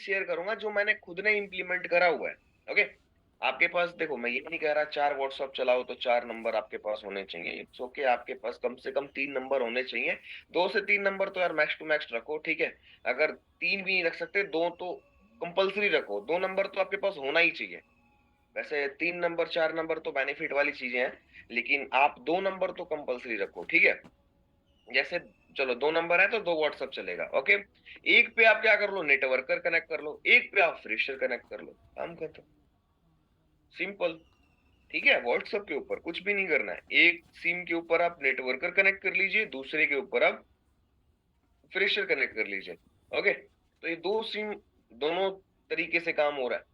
Share करूंगा जो मैंने खुद ने इम्प्लीमेंट करा हुआ है। ओके, आपके पास देखो, मैं ये नहीं कह रहा 4 व्हाट्सएप चलाओ तो 4 नंबर आपके पास होने चाहिए। इट्स ओके, आपके पास कम से कम 3 नंबर होने चाहिए। 2 से 3 नंबर तो यार मैक्स टू मैक्स रखो, ठीक है। अगर 3 भी नहीं रख सकते, 2 तो कंपल्सरी रखो। 2 नंबर तो आपके पास होना ही चाहिए। वैसे 3 नंबर 4 नंबर तो बेनिफिट वाली चीजें हैं, लेकिन आप 2 नंबर तो कंपल्सरी रखो, ठीक है। जैसे चलो 2 नंबर है तो 2 व्हाट्सएप चलेगा, ओके। एक पे आप क्या कर लो, नेटवर्कर कनेक्ट कर लो, एक पे आप फ्रेशर कनेक्ट कर लो, काम खत्म, सिंपल। ठीक है, व्हाट्सएप के ऊपर कुछ भी नहीं करना है। एक सिम के ऊपर आप नेटवर्कर कनेक्ट कर लीजिए, दूसरे के ऊपर आप फ्रेशर कनेक्ट कर लीजिए। ओके, तो ये दो सिम, दोनों तरीके से काम हो रहा है,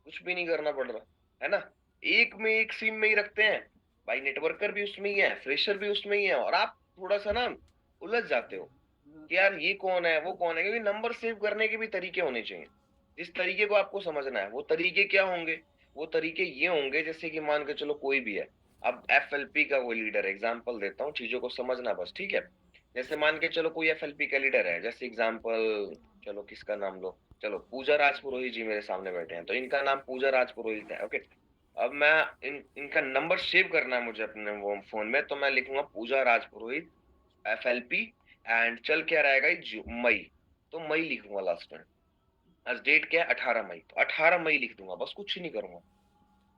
कुछ भी नहीं करना पड़ रहा है ना। एक में एक सिम में ही रखते हैं भाई, नेटवर्कर भी उसमें ही है, फ्रेशर भी उसमें ही है, और आप थोड़ा सा ना उलझ जाते हो कि यार ये कौन है वो कौन है, क्योंकि नंबर सेव करने के भी तरीके होने चाहिए। जिस तरीके को आपको समझना है वो तरीके क्या होंगे, वो तरीके ये होंगे जैसे कि मान के चलो कोई भी है। अब एफएलपी का कोई लीडर, एग्जांपल देता हूँ, चीजों को समझना बस, ठीक है। जैसे मान के चलो कोई एफएलपी का लीडर है, जैसे एग्जांपल, चलो किसका नाम लो, चलो पूजा राजपुरोहित जी मेरे सामने बैठे हैं, तो इनका नाम पूजा राजपुरोहित है, ओके। अब मैं इनका नंबर सेव करना है मुझे अपने वो फोन में, तो मैं लिखूंगा पूजा राजपुरोहित एफएलपी, एंड चल क्या रहेगा ये मई, तो मई लिखूंगा लास्ट में। आज डेट क्या है, 18 मई, तो 18 मई लिख दूंगा, बस कुछ नहीं करूंगा।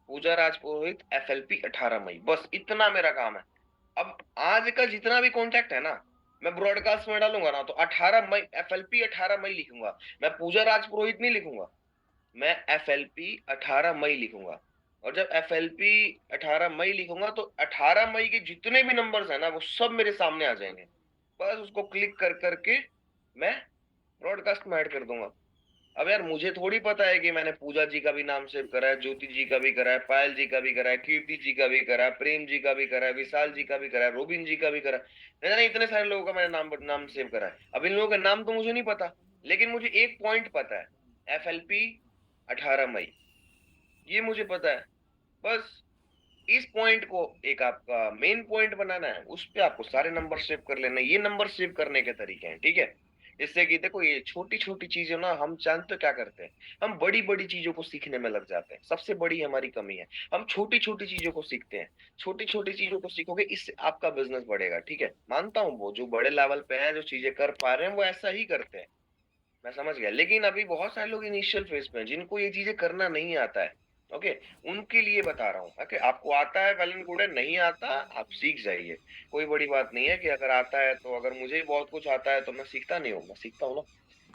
पूजा राजपुरोहित एफएलपी 18 मई, बस इतना मेरा काम है। अब आज का जितना भी कॉन्टेक्ट है ना, मैं ब्रॉडकास्ट में डालूंगा ना, तो 18 मई एफएलपी 18 मई लिखूंगा। मैं पूजा राजपुरोहित नहीं लिखूंगा, मैं एफएलपी 18 मई लिखूंगा। और जब एफएलपी 18 मई लिखूंगा तो 18 मई के जितने भी नंबर्स है ना वो सब मेरे सामने आ जाएंगे। बस उसको क्लिक कर करके मैं ब्रॉडकास्ट में ऐड कर दूंगा। अब यार मुझे थोड़ी पता है कि मैंने पूजा जी का भी नाम सेव करा है, ज्योति जी का भी करा है, पायल जी का भी करा है, कीर्ति जी का भी करा है, प्रेम जी का भी करा है, विशाल जी का भी करा है, रोबिन जी का भी करा है। नहीं नहीं, इतने सारे लोगों का मैंने नाम नाम सेव करा है। अब इन लोगों का नाम तो मुझे नहीं पता, लेकिन मुझे एक पॉइंट पता है, एफएलपी 18 मई, ये मुझे पता है। बस इस पॉइंट को एक आपका मेन पॉइंट बनाना है, उस पे आपको सारे नंबर सेव कर लेना है। ये नंबर सेव करने के तरीके हैं, ठीक है। इससे कि देखो ये छोटी छोटी चीजें ना, हम जानते हो क्या करते हैं, हम बड़ी बड़ी चीजों को सीखने में लग जाते हैं। सबसे बड़ी हमारी कमी है, हम छोटी छोटी चीजों को सीखते हैं। छोटी छोटी चीजों को सीखोगे, इससे आपका बिजनेस बढ़ेगा, ठीक है। मानता हूँ वो जो बड़े लेवल पे हैं, जो चीजें कर पा रहे हैं, वो ऐसा ही करते हैं, मैं समझ गया। लेकिन अभी बहुत सारे लोग इनिशियल फेज पे हैं जिनको ये चीजें करना नहीं आता है, ओके। उनके लिए बता रहा हूँ, ओके। आपको आता है वेल एंड गुड है, नहीं आता आप सीख जाइए, कोई बड़ी बात नहीं है। कि अगर आता है तो, अगर मुझे बहुत कुछ आता है तो मैं सीखता नहीं हूँ, मैं सीखता हूँ ना।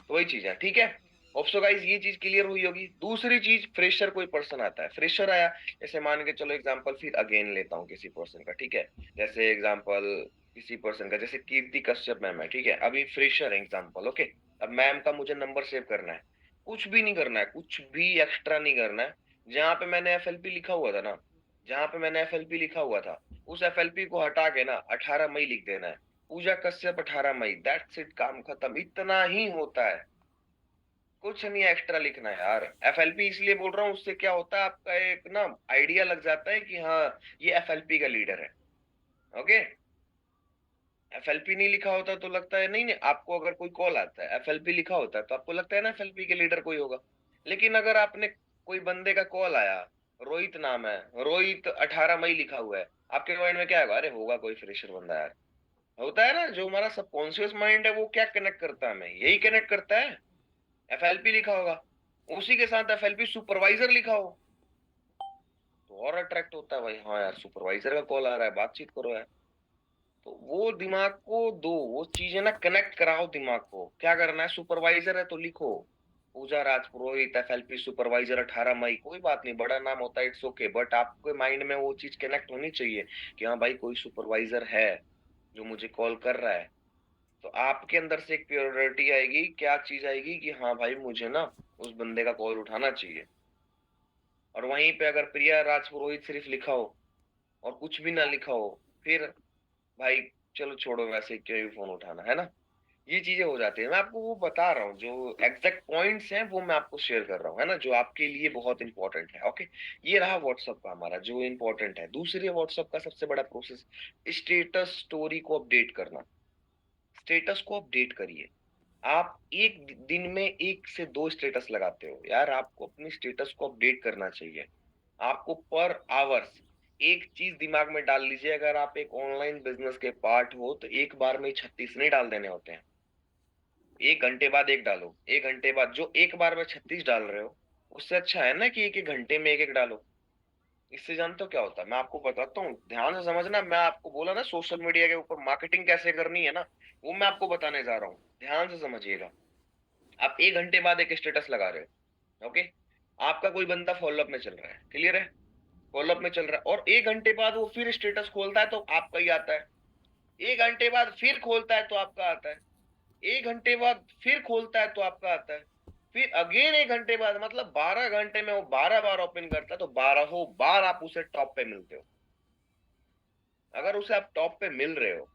तो वही चीज है, ठीक है। होप सो गाइस ये चीज क्लियर हुई होगी। दूसरी चीज, फ्रेशर कोई पर्सन आता है, फ्रेशर आया, जैसे मान के चलो एग्जांपल फिर अगेन लेता हूँ किसी पर्सन का, ठीक है। जैसे एग्जांपल किसी पर्सन का, जैसे कीर्ति कश्यप मैम है, ठीक है, अभी फ्रेशर एग्जांपल, ओके। अब मैम का मुझे नंबर सेव करना है, कुछ भी नहीं करना है, कुछ भी एक्स्ट्रा नहीं करना है। जहां पे मैंने एफएलपी लिखा हुआ था ना, जहां पे मैंने एफएलपी लिखा हुआ था, उस एफएलपी को हटा के ना 18 मई लिख देना है। पूजा कश्यप 18 मई, दैट्स इट, काम खत्म, इतना ही होता है। कुछ नहीं एक्स्ट्रा लिखना है यार। एफएलपी इसलिए बोल रहा हूँ, उससे क्या होता है, आपका एक ना आइडिया लग जाता है कि हाँ ये एफएलपी का लीडर है, ओके। एफएलपी नहीं लिखा होता तो लगता है नहीं नहीं, आपको अगर कोई कॉल आता है एफएलपी लिखा होता है तो आपको लगता है ना एफएलपी के लीडर कोई होगा। लेकिन अगर आपने कोई बंदे का कॉल आया, रोहित नाम है, रोहित 18 मई लिखा हुआ है, आपके माइंड में क्या आएगा, अरे होगा कोई फ्रेशर बंदा यार। होता है ना, जो हमारा सबकॉन्शियस माइंड है वो क्या कनेक्ट करता है, हमें यही कनेक्ट करता है। एफएलपी लिखा होगा, उसी के साथ एफएलपी सुपरवाइजर लिखा हो, तो और अट्रैक्ट होता है भाई, हाँ यार सुपरवाइजर का कॉल आ रहा है, बातचीत करो यार। तो वो दिमाग को दो, वो चीजें ना कनेक्ट कराओ दिमाग को। क्या करना है, सुपरवाइजर है तो लिखो पूजा राजपुरोहित एफएलपी सुपरवाइजर 18 मई, कोई बात नहीं, बड़ा नाम होता है, इट्स ओके, बट आपके माइंड में वो चीज कनेक्ट होनी चाहिए कि हाँ भाई कोई सुपरवाइजर है जो मुझे कॉल कर रहा है। तो आपके अंदर से एक प्योरिटी आएगी, क्या चीज आएगी कि हाँ भाई मुझे ना उस बंदे का कॉल उठाना चाहिए। और वहीं पे अगर प्रिया राजपुरोहित सिर्फ लिखा हो और कुछ भी ना लिखा हो, फिर भाई चलो छोड़ो, वैसे क्यों ही फोन उठाना, है ना। ये चीजें हो जाती है। मैं आपको वो बता रहा हूँ, जो एग्जैक्ट पॉइंट्स हैं वो मैं आपको शेयर कर रहा हूँ, है ना, जो आपके लिए बहुत इंपॉर्टेंट है, ओके। ये रहा व्हाट्सअप का हमारा जो इंपॉर्टेंट है। दूसरी व्हाट्सअप का सबसे बड़ा प्रोसेस, स्टेटस स्टोरी को अपडेट करना। स्टेटस को अपडेट करिए। आप एक दिन में 1 से 2 स्टेटस लगाते हो। यार आपको अपनी स्टेटस को अपडेट करना चाहिए। आपको पर आवर्स एक चीज़ दिमाग में डाल लीजिए, अगर आप एक ऑनलाइन बिज़नेस के पार्ट हो तो एक बार में 36 नहीं डाल देने होते हैं। 1 घंटे बाद 1 डालो, 1 घंटे बाद जो एक बार में 36 डाल रहे हो, उससे अच्छा है ना कि 1-1 घंटे में 1-1 डालो। इससे जानते हो क्या होता है? मैं आपको बताता हूँ, ध्यान से समझना। मैं आपको बोला ना सोशल मीडिया के ऊपर मार्केटिंग कैसे करनी है ना, वो मैं आपको बताने जा रहा हूँ। ध्यान से समझिएगा। आप 1 घंटे बाद एक स्टेटस लगा रहे हो, ओके? आपका कोई बंदा फ़ॉलो-अप में चल रहा है, क्लियर है? फ़ॉलो-अप में चल रहा है और 1 घंटे बाद वो फिर स्टेटस खोलता है तो आपका ही आता है। 1 घंटे बाद फिर खोलता है तो आपका आता है। 1 घंटे बाद फिर खोलता है तो आपका आता है। फिर अगेन 1 घंटे बाद, मतलब 12 घंटे में वो 12 बार ओपन करता है तो 12हों बार आप उसे टॉप पे मिलते हो। अगर उसे आप टॉप पे मिल रहे हो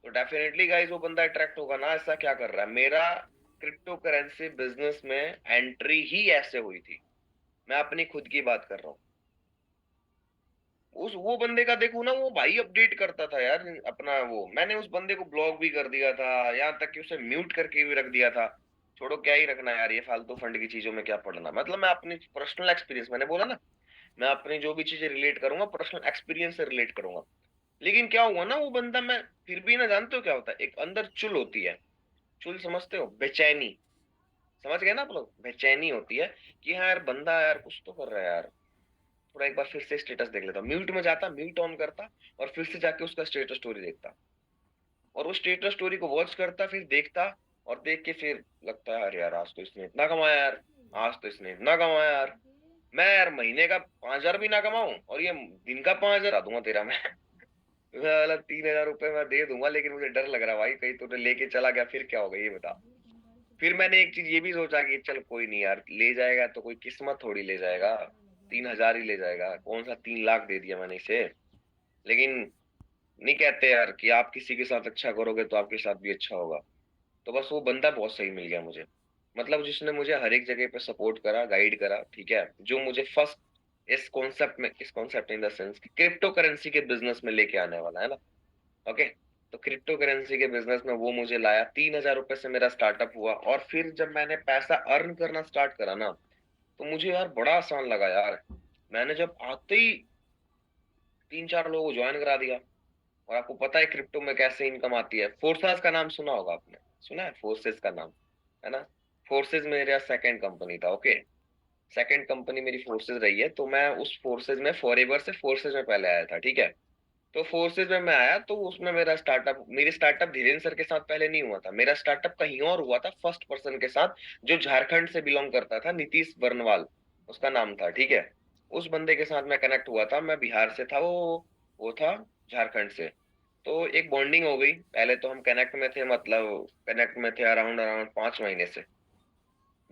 तो डेफिनेटली गाइस वो बंदा अट्रैक्ट होगा ना। ऐसा क्या कर रहा है? मेरा क्रिप्टो करेंसी बिजनेस में एंट्री ही ऐसे हुई थी। मैं अपनी खुद की बात कर रहा हूँ। उस वो बंदे का देखो ना, वो भाई अपडेट करता था यार अपना वो। मैंने उस बंदे को ब्लॉक भी कर दिया था, यहाँ तक कि उसे म्यूट करके भी रख दिया था। छोड़ो, क्या ही रखना यार, ये फालतू फंड की चीजों में क्या पड़ना। मतलब मैं अपनी पर्सनल एक्सपीरियंस, मैंने बोला ना, मैं अपनी जो भी चीजें रिलेट करूंगा पर्सनल एक्सपीरियंस से रिलेट करूंगा। लेकिन क्या हुआ ना, वो बंदा, मैं फिर भी ना, जानते हो क्या होता है? एक अंदर चुल होती है। चुल समझते हो? बेचैनी। समझ गए ना आप लोग? बेचैनी होती है कि हाँ यार, बंदा यार कुछ तो कर रहा है यार, थोड़ा एक बार फिर से स्टेटस देख लेता। म्यूट में जाता, म्यूट ऑन करता और फिर से जाके उसका स्टेटस स्टोरी देखता और वो स्टेटस स्टोरी को वॉच करता, फिर देखता और देख के फिर लगता है अरे यार, आज तो इसने इतना कमाया यार, आज तो इसने इतना कमाया यार। मैं यार महीने का 5,000 भी ना कमाऊं और ये दिन का 5,000 दूंगा तेरा मैं। वाला 3,000 रुपए मैं दे दूंगा, लेकिन मुझे डर लग रहा है भाई, कहीं तो लेके चला गया फिर क्या होगा ये बता। फिर मैंने एक चीज ये भी सोचा कि चल कोई नहीं यार, ले जाएगा तो कोई किस्मत थोड़ी ले जाएगा, 3,000 ही ले जाएगा, कौन सा 3 लाख दे दिया मैंने इसे। लेकिन नहीं कहते यार कि आप किसी के साथ अच्छा करोगे तो आपके साथ भी अच्छा होगा। तो बस वो बंदा बहुत सही मिल गया मुझे। मतलब जिसने मुझे हर एक जगह पे सपोर्ट करा, गाइड करा, ठीक है, जो मुझे फर्स्ट इस कॉन्सेप्ट इन द सेंस कि क्रिप्टो करेंसी के बिजनेस में लेके आने वाला है ना। ओके। तो क्रिप्टो करेंसी के बिजनेस में वो मुझे लाया, 3,000 रुपए से मेरा स्टार्टअप हुआ और फिर जब मैंने पैसा अर्न करना स्टार्ट करा ना, तो मुझे यार बड़ा आसान लगा यार। मैंने जब आते ही 3-4 लोगों को ज्वाइन करा दिया। और आपको पता है क्रिप्टो में कैसे इनकम आती है? फोर्सेस का नाम सुना होगा आपने? सुना है फोर्सेस का नाम? है ना? फोर्सेस मेरा सेकंड कंपनी था, ओके। सेकंड कंपनी मेरी फोर्सेस रही है, तो मैं उस फोर्सेस में फॉरएवर से फोर्सेस में पहले आया था, ठीक है। तो फोर्सेस में मैं आया तो उसमें मेरी स्टार्टअप धीरेन्द्र सर के साथ पहले नहीं हुआ था। मेरा स्टार्टअप कहीं और हुआ था, फर्स्ट पर्सन के साथ, जो झारखंड से बिलोंग करता था, नीतीश बर्नवाल उसका नाम था, ठीक है। उस बंदे के साथ मैं कनेक्ट हुआ था। मैं बिहार से था, वो था झारखंड से। तो एक बॉन्डिंग हो गई। पहले तो हम कनेक्ट में थे, मतलब कनेक्ट में थे अराउंड अराउंड 5 महीने से।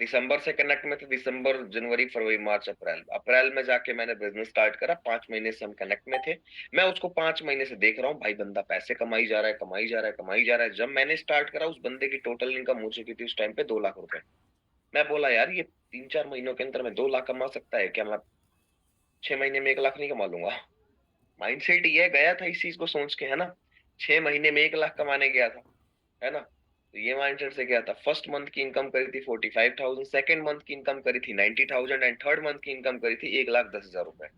दिसंबर से कनेक्ट में थे, दिसंबर जनवरी फरवरी मार्च अप्रैल, अप्रैल में जाके मैंने बिजनेस स्टार्ट करा। 5 महीने से हम कनेक्ट में थे। मैं उसको 5 महीने से देख रहा हूँ, भाई बंदा पैसे कमाई जा रहा है, कमाई जा रहा है, कमाई जा रहा है। जब मैंने स्टार्ट करा, उस बंदे की टोटल इनकम हो चुकी थी उस टाइम पे 2 लाख रुपए। मैं बोला यार, ये 3-4 महीनों के अंदर में 2 लाख कमा सकता है क्या? मैं 6 महीने में 1 लाख नहीं कमा लूंगा? माइंडसेट ये गया था इस चीज को सोच के, है ना। 6 महीने में 1 लाख कमाने गया था, है ना। तो ये माइंडसेट से गया था। फर्स्ट मंथ की इनकम करी थी 45,000, सेकेंड मंथ की इनकम करी थी 90,000 एंड थर्ड मंथ की इनकम करी थी 1,10,000 रुपए।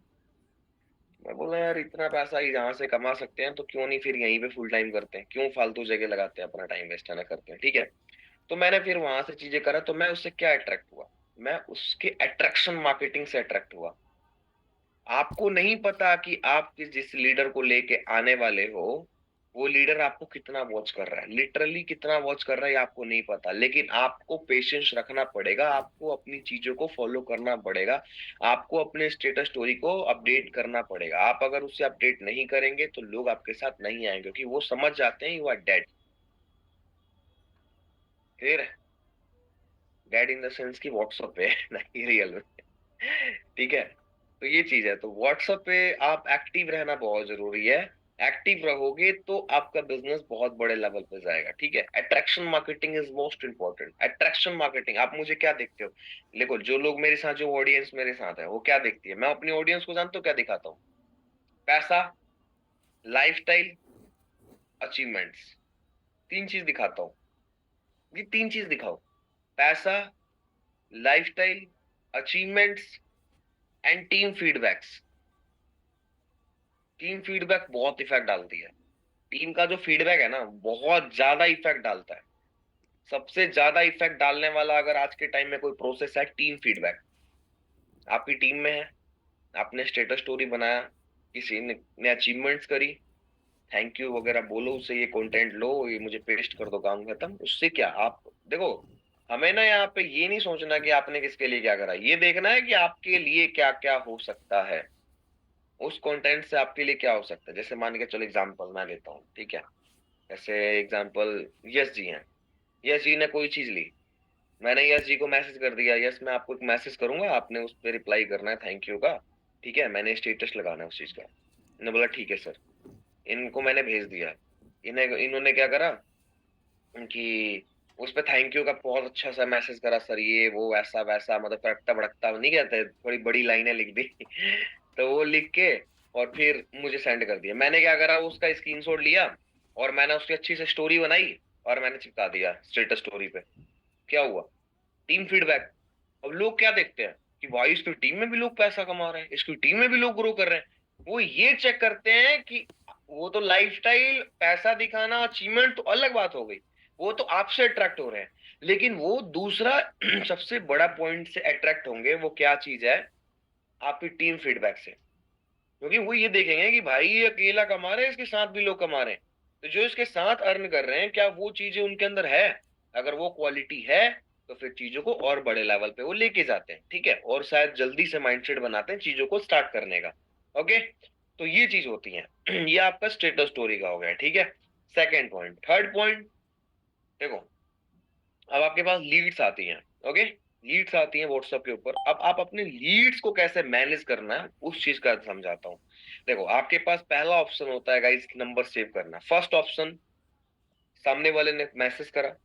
मैं बोला यार, इतना पैसा ही जहां से कमा सकते हैं तो क्यों नहीं फिर यहीं पे फुल टाइम करते हैं, क्यों फालतू जगह लगाते हैं अपना टाइम वेस्ट ना करते हैं, ठीक है। तो मैंने फिर वहां से चीजें करा, तो मैं उससे क्या अट्रैक्ट हुआ? मैं उसके अट्रैक्शन मार्केटिंग से अट्रैक्ट हुआ। आपको नहीं पता कि आप जिस लीडर को लेके आने वाले हो, वो लीडर आपको कितना वॉच कर रहा है, लिटरली कितना वॉच कर रहा है, ये आपको नहीं पता। लेकिन आपको पेशेंस रखना पड़ेगा, आपको अपनी चीजों को फॉलो करना पड़ेगा, आपको अपने स्टेटस स्टोरी को अपडेट करना पड़ेगा। आप अगर उसे अपडेट नहीं करेंगे तो लोग आपके साथ नहीं आएंगे, क्योंकि वो समझ जाते हैं यू आर डेड। फिर डेड इन द सेंस की व्हाट्सएप पे नहीं रियल में। ठीक है। तो ये चीज है, तो व्हाट्सएप पे आप एक्टिव रहना बहुत जरूरी है। एक्टिव रहोगे तो आपका बिजनेस बहुत बड़े लेवल पे जाएगा, ठीक है। Attraction marketing is most important. Attraction marketing, आप मुझे क्या देखते हो? देखो, जो लोग मेरे साथ, जो ऑडियंस मेरे साथ है, वो क्या देखती है? मैं अपनी ऑडियंस को जानते हो क्या दिखाता हूँ? पैसा, लाइफस्टाइल, अचीवमेंट्स, 3 चीज दिखाता हूँ। ये 3 चीज दिखाओ, पैसा, lifestyle, achievements and team feedbacks. Team feedback बहुत इफेक्ट डालती है। टीम का जो फीडबैक है ना, बहुत ज्यादा इफेक्ट डालता है। सबसे ज्यादा इफेक्ट डालने वाला अगर आज के टाइम में कोई प्रोसेस है, टीम फीडबैक। आपकी टीम में है, आपने स्टेटस स्टोरी बनाया, किसी ने अचीवमेंट्स करी, थैंक यू वगैरह बोलो उसे, ये कंटेंट लो, ये मुझे पेस्ट कर दो, काम खत्म। उससे क्या, आप देखो, हमें ना यहाँ पे ये नहीं सोचना कि आपने किसके लिए क्या करा, ये देखना है कि आपके लिए क्या क्या हो सकता है, उस कंटेंट से आपके लिए क्या हो सकता है। जैसे मान के चलो एग्जांपल मैं लेता हूँ, ठीक है। जैसे एग्जांपल यश जी हैं। यश जी ने कोई चीज ली, मैंने यश जी को मैसेज कर दिया, यस मैं आपको एक मैसेज करूंगा, आपने उस पर रिप्लाई करना है थैंक यू का, ठीक है, मैंने स्टेटस लगाना है उस चीज का। इन्होंने बोला ठीक है सर, इनको मैंने भेज दिया। इन्हें इन्होंने क्या करा कि उस पे थैंक यू का बहुत अच्छा सा मैसेज करा, सर ये वो ऐसा वैसा, मतलब तड़कता भड़कता नहीं कहते, थोड़ी बड़ी लाइनें लिख दी तो वो लिख के और फिर मुझे सेंड कर दिया। मैंने क्या करा, उसका स्क्रीनशॉट लिया और मैंने उसकी अच्छी से स्टोरी बनाई और मैंने चिपका दिया स्टेटस स्टोरी पे। क्या हुआ, टीम फीडबैक। अब लोग क्या देखते हैं कि भाई इसकी टीम में भी लोग पैसा कमा रहे हैं, इसकी टीम में भी लोग ग्रो कर रहे हैं। वो ये चेक करते हैं कि वो तो लाइफस्टाइल, पैसा दिखाना, अचीवमेंट तो अलग बात हो गई, वो तो आपसे अट्रैक्ट हो रहे हैं। लेकिन वो दूसरा सबसे बड़ा पॉइंट से अट्रैक्ट होंगे, वो क्या चीज है, आपकी टीम फीडबैक से। क्योंकि वो ये देखेंगे कि भाई ये अकेला कमा रहे हैं, इसके साथ भी लोग कमा रहे हैं, तो जो इसके साथ अर्न कर रहे हैं, क्या वो चीजें उनके अंदर है। अगर वो क्वालिटी है तो फिर चीजों को और बड़े लेवल पे वो लेके जाते हैं, ठीक है, और शायद जल्दी से माइंडसेट बनाते हैं चीजों को स्टार्ट करने का। ओके, तो ये चीज होती है ये आपका स्टेटस स्टोरी का हो गया, ठीक है। सेकेंड पॉइंट, थर्ड पॉइंट, देखो, अब आपके पास लीड्स आती हैं। ओके, लीड्स आती हैं व्हाट्सएप के ऊपर। अब आप अपने लीड्स को कैसे मैनेज करना है उस चीज का समझाता हूँ। देखो, आपके पास पहला ऑप्शन होता है गाइस, नंबर सेव करना। फर्स्ट ऑप्शन, सामने वाले ने मैसेज करा,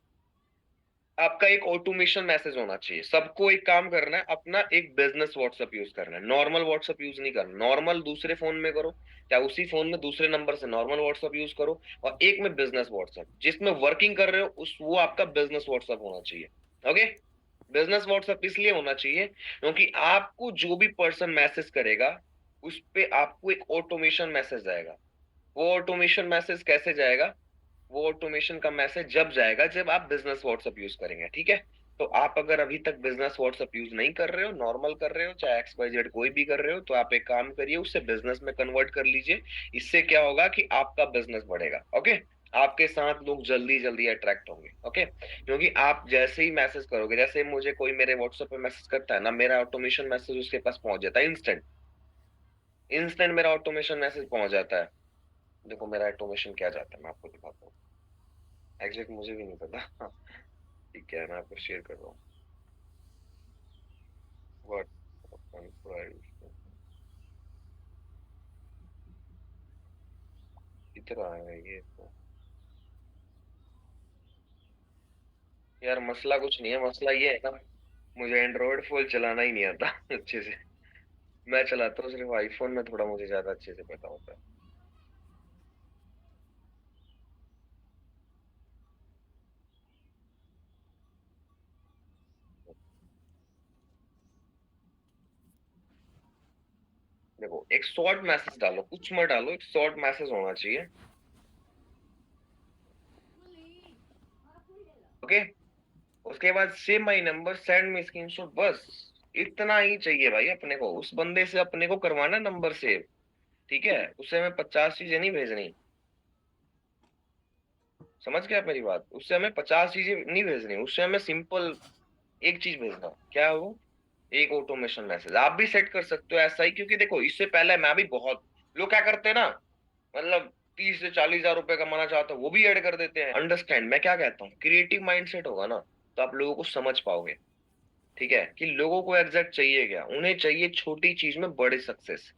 आपका एक ऑटोमेशन मैसेज होना चाहिए। सबको एक काम करना है, अपना एक बिजनेस व्हाट्सएप यूज करना है, नॉर्मल व्हाट्सएप यूज नहीं करना। नॉर्मल दूसरे फोन में करो, या उसी फोन में दूसरे नंबर से नॉर्मल व्हाट्सएप यूज करो, और एक में बिजनेस व्हाट्सएप, जिसमें वर्किंग कर रहे हो उस, वो आपका बिजनेस व्हाट्सएप होना चाहिए। ओके, बिजनेस व्हाट्सएप इसलिए होना चाहिए क्योंकि आपको जो भी पर्सन मैसेज करेगा, उस पे आपको एक ऑटोमेशन मैसेज जाएगा। वो ऑटोमेशन मैसेज कैसे जाएगा, वो ऑटोमेशन का मैसेज जब जाएगा जब आप बिजनेस व्हाट्सएप यूज करेंगे, ठीक है। तो आप अगर अभी तक बिजनेस व्हाट्सएप यूज नहीं कर रहे हो, नॉर्मल कर रहे हो, चाहे एक्स वाई जेड कोई भी कर रहे हो, तो आप एक काम करिए, उसे बिजनेस में कन्वर्ट कर लीजिए। इससे क्या होगा कि आपका बिजनेस बढ़ेगा। ओके, आपके साथ लोग जल्दी जल्दी अट्रैक्ट होंगे। ओके, क्योंकि आप जैसे ही मैसेज करोगे, जैसे मुझे कोई मेरे व्हाट्सएप पे मैसेज करता है ना, मेरा ऑटोमेशन मैसेज उसके पास पहुंच जाता है इंस्टेंट। इंस्टेंट मेरा ऑटोमेशन मैसेज पहुंच जाता है। देखो मेरा ऑटोमेशन क्या जाता है, मैं आपको दिखाता हूँ। एग्जैक्ट मुझे भी नहीं पता ठीक है, मैं आपको शेयर कर रहा हूँ। व्हाट, इधर आया है ये तो। यार मसला कुछ नहीं है, मसला ये है ना, मुझे एंड्रॉयड फोन चलाना ही नहीं आता अच्छे से। मैं चलाता हूँ सिर्फ आईफोन में, थोड़ा मुझे ज्यादा अच्छे से पता होता है। देखो, एक शॉर्ट मैसेज डालो, कुछ मत डालो, एक शॉर्ट मैसेज होना चाहिए। ओके, उसके बाद save my number, send me screenshot, बस इतना ही चाहिए भाई अपने को। उस बंदे से अपने को करवाना नंबर सेव, ठीक है, उसे हमें 50 चीजें नहीं भेजनी। समझ गए आप मेरी बात, उससे हमें 50 चीजें नहीं भेजनी, उससे हमें सिंपल एक चीज भेजना। क्या है वो, एक ऑटोमेशन मैसेज। आप भी सेट कर सकते हो ऐसा ही, क्योंकि देखो इससे पहले मैं भी बहुत, लोग क्या करते हैं ना, मतलब 30 से 40 हजार रुपए कमाना चाहते हो, वो भी ऐड कर देते हैं। अंडरस्टैंड मैं क्या कहता हूँ, क्रिएटिव माइंडसेट होगा ना, तो आप लोगों को समझ पाओगे, ठीक है, कि लोगों को एग्जैक्ट चाहिए क्या। उन्हें चाहिए छोटी चीज में बड़े सक्सेस,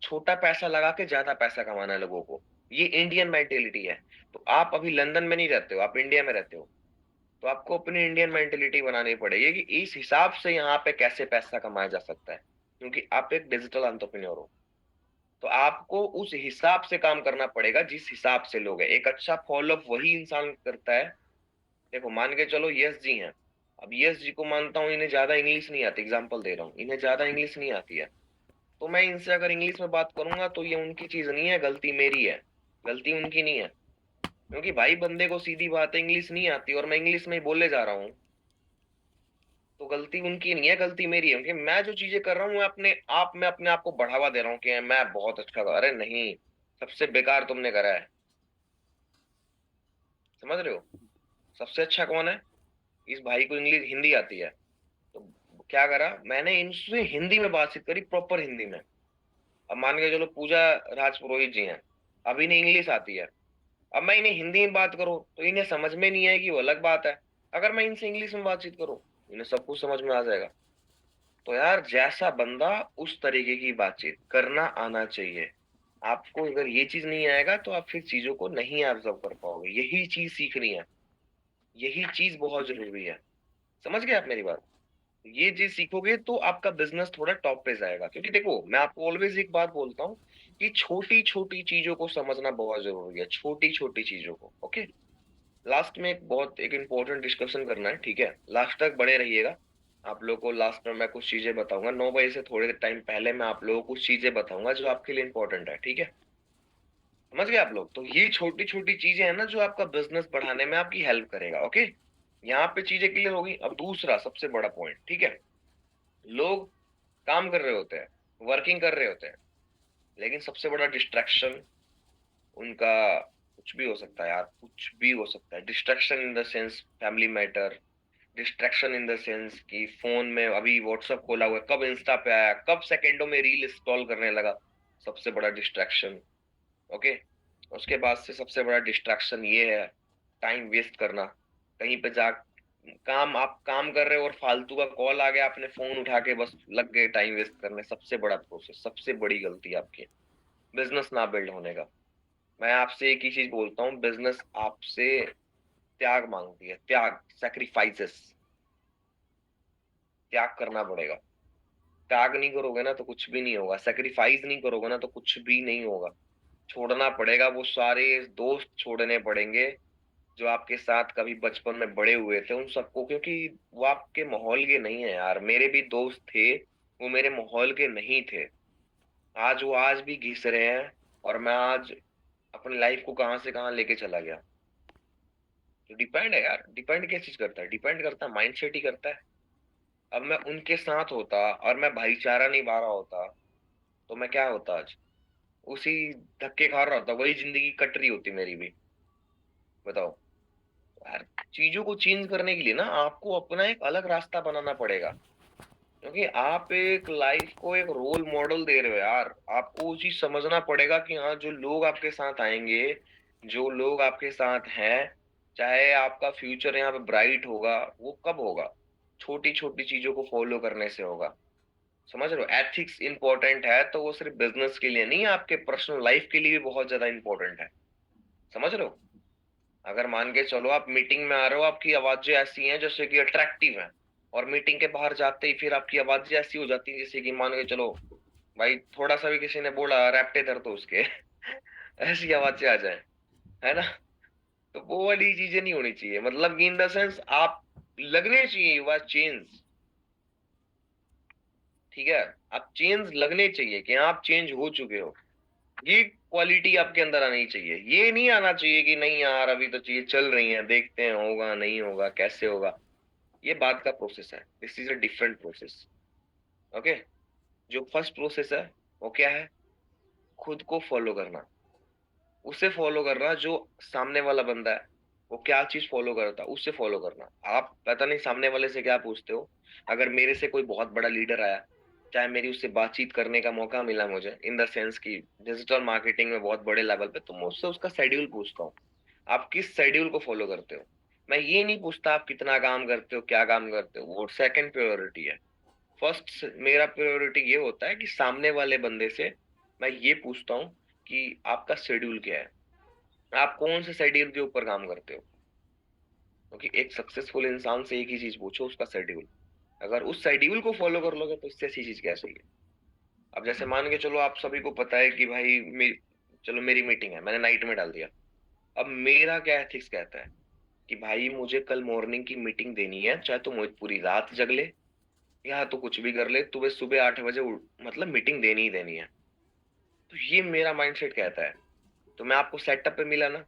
छोटा पैसा लगा के ज्यादा पैसा कमाना है लोगों को। ये इंडियन मेंटेलिटी है। तो आप अभी लंदन में नहीं रहते हो, आप इंडिया में रहते हो, तो आपको अपनी इंडियन मेंटेलिटी बनानी पड़ेगी कि इस हिसाब से यहाँ पे कैसे पैसा कमाया जा सकता है, क्योंकि आप एक डिजिटल एंटरप्रेन्योर हो। तो आपको उस हिसाब से काम करना पड़ेगा जिस हिसाब से लोग हैं। एक अच्छा फॉलोअप वही इंसान करता है देखो मान के चलो यस जी हैं, अब यस जी को मानता हूँ इन्हें ज्यादा इंग्लिश नहीं आती, एग्जाम्पल दे रहा हूँ, इन्हें ज्यादा इंग्लिश नहीं आती है, तो मैं इनसे अगर इंग्लिश में बात करूंगा तो ये उनकी चीज नहीं है, गलती मेरी है, गलती उनकी नहीं है। क्योंकि भाई बंदे को सीधी बात है इंग्लिश नहीं आती और मैं इंग्लिश में ही बोले जा रहा हूँ, तो गलती उनकी नहीं है, गलती मेरी है। क्योंकि मैं जो चीजें कर रहा हूँ मैं अपने आप को बढ़ावा दे रहा हूँ कि मैं बहुत अच्छा कर, अरे नहीं, सबसे बेकार तुमने करा है। समझ रहे हो? सबसे अच्छा कौन है? इस भाई को इंग्लिश हिंदी आती है, तो क्या करा मैंने, इनसे हिंदी में बातचीत करी, प्रॉपर हिंदी में। अब मान के चलो पूजा राजपुरोहित जी हैं, अब इन्हें इंग्लिश आती है, अब मैं इन्हें हिंदी में बात करूं तो इन्हें समझ में नहीं आएगी, वो अलग बात है। अगर मैं इनसे इंग्लिश में बातचीत करूं इन्हें सब कुछ समझ में आ जाएगा। तो यार जैसा बंदा उस तरीके की बातचीत करना आना चाहिए। आपको अगर ये चीज नहीं आएगा तो आप फिर चीजों को नहीं ऑब्जर्व कर पाओगे, यही चीज सीखनी है, यही चीज बहुत जरूरी है। समझ गए आप मेरी बात? ये चीज सीखोगे तो आपका बिजनेस थोड़ा टॉप पे जाएगा। क्योंकि देखो मैं आपको ऑलवेज एक बात बोलता हूँ कि छोटी छोटी चीजों को समझना बहुत जरूरी है, छोटी छोटी चीजों को। ओके, लास्ट में एक इम्पोर्टेंट डिस्कशन करना है, ठीक है? लास्ट तक बने रहिएगा। आप लोगों को लास्ट में मैं कुछ चीजें बताऊंगा, 9 बजे से थोड़े टाइम पहले मैं आप लोगों को कुछ चीजें बताऊंगा जो आपके लिए इंपॉर्टेंट है, ठीक है? समझ गए आप लोग? तो ये छोटी छोटी चीजें हैं ना जो आपका बिजनेस बढ़ाने में आपकी हेल्प करेगा। ओके, यहाँ पे चीजें क्लियर होगी। अब दूसरा सबसे बड़ा पॉइंट, ठीक है, लोग काम कर रहे होते हैं, वर्किंग कर रहे होते हैं, लेकिन सबसे बड़ा डिस्ट्रैक्शन उनका कुछ भी हो सकता है यार, कुछ भी हो सकता है। Distraction in the sense family matter, distraction in the sense कि फोन में अभी व्हाट्सएप खोला हुआ है, कब इंस्टा पे आया, कब सेकेंडों में रील स्क्रॉल करने लगा, सबसे बड़ा डिस्ट्रैक्शन। ओके, उसके बाद से सबसे बड़ा डिस्ट्रैक्शन ये है टाइम वेस्ट करना। कहीं पे जा आप काम कर रहे हो और फालतू का कॉल आ गया, आपने फोन उठा के बस लग गए टाइम वेस्ट करने, सबसे बड़ा प्रोसेस, सबसे बड़ी गलती आपकी बिजनेस ना बिल्ड होने का। मैं आपसे एक ही चीज बोलता हूँ, बिजनेस आपसे त्याग मांगती है, त्याग, सैक्रिफाइसेस, त्याग करना पड़ेगा। त्याग नहीं करोगे ना तो कुछ भी नहीं होगा, सेक्रीफाइस नहीं करोगे ना तो कुछ भी नहीं होगा। छोड़ना पड़ेगा, वो सारे दोस्त छोड़ने पड़ेंगे जो आपके साथ कभी बचपन में बड़े हुए थे उन सबको, क्योंकि वो आपके माहौल के नहीं है यार। मेरे भी दोस्त थे, वो मेरे माहौल के नहीं थे। आज वो आज भी घिस रहे हैं, और मैं आज अपनी लाइफ को कहाँ से कहाँ लेके चला गया। तो डिपेंड है यार, डिपेंड क्या चीज करता है, डिपेंड करता है माइंडसेट ही करता है। अब मैं उनके साथ होता और मैं भाईचारा नहीं पा रहा होता तो मैं क्या होता आज? उसी धक्के खा रहा होता, वही जिंदगी कट रही होती मेरी भी। बताओ यार, चीजों को चेंज करने के लिए ना आपको अपना एक अलग रास्ता बनाना पड़ेगा। क्योंकि आप एक लाइफ को एक रोल मॉडल दे रहे हो यार, आपको वो चीज समझना पड़ेगा कि हाँ जो लोग आपके साथ आएंगे, जो लोग आपके साथ हैं, चाहे आपका फ्यूचर यहाँ पे ब्राइट होगा, वो कब होगा? छोटी छोटी चीजों को फॉलो करने से होगा। समझ रहे हो? एथिक्स इंपॉर्टेंट है तो वो सिर्फ बिजनेस के लिए नहीं, आपके पर्सनल लाइफ के लिए भी बहुत ज्यादा इंपॉर्टेंट है। समझ रहे हो? अगर मान के चलो आप मीटिंग में आ रहे हो, आपकी आवाजें ऐसी हैं जैसे कि अट्रैक्टिव हैं, और मीटिंग के बाहर जाते ही फिर आपकी आवाजें ऐसी हो जाती हैं जैसे कि मान के चलो भाई थोड़ा सा भी किसी ने बोला रैप्टे धर तो उसके ऐसी आवाजें आ जाए, है ना? तो वो वाली चीजें नहीं होनी चाहिए। मतलब इन द सेंस आप लगने चाहिए यू आर चेंज, ठीक है? आप चेंज लगने चाहिए कि आप चेंज हो चुके हो। ये क्वालिटी आपके अंदर आनी चाहिए। ये नहीं आना चाहिए कि नहीं यार अभी तो चीजें चल रही हैं, देखते हैं होगा नहीं होगा कैसे होगा। ये बात का प्रोसेस है, this is a different process. Okay, जो फर्स्ट प्रोसेस है वो क्या है? खुद को फॉलो करना, उसे फॉलो करना जो सामने वाला बंदा है वो क्या चीज फॉलो करता है उसे फॉलो करना। आप पता नहीं सामने वाले से क्या पूछते हो। अगर मेरे से कोई बहुत बड़ा लीडर आया, चाहे मेरी उससे बातचीत करने का मौका मिला मुझे, इन द सेंस की डिजिटल मार्केटिंग में बहुत बड़े लेवल पे, तो मैं उससे उसका शेड्यूल पूछता हूँ, आप किस शेड्यूल को फॉलो करते हो। मैं ये नहीं पूछता आप कितना काम करते हो, क्या काम करते हो, वो सेकंड प्रायोरिटी है। फर्स्ट मेरा प्रायोरिटी ये होता है कि सामने वाले बंदे से मैं ये पूछता हूँ कि आपका शेड्यूल क्या है, आप कौन से शेड्यूल के ऊपर काम करते हो। क्योंकि एक सक्सेसफुल इंसान से एक ही चीज पूछो, उसका शेड्यूल। अगर उस शेड्यूल को फॉलो कर लोगे तो इससे अच्छी चीज क्या चाहिए? अब जैसे मान के चलो आप सभी को पता है कि भाई चलो मेरी मीटिंग है, मैंने नाइट में डाल दिया। अब मेरा क्या एथिक्स कहता है कि भाई मुझे कल मॉर्निंग की मीटिंग देनी है, चाहे तो मोहित पूरी रात जग ले या तो कुछ भी कर ले, तुम्हें सुबह 8 बजे मतलब मीटिंग देनी ही देनी है। तो ये मेरा माइंडसेट कहता है। तो मैं आपको सेटअप पे मिला ना,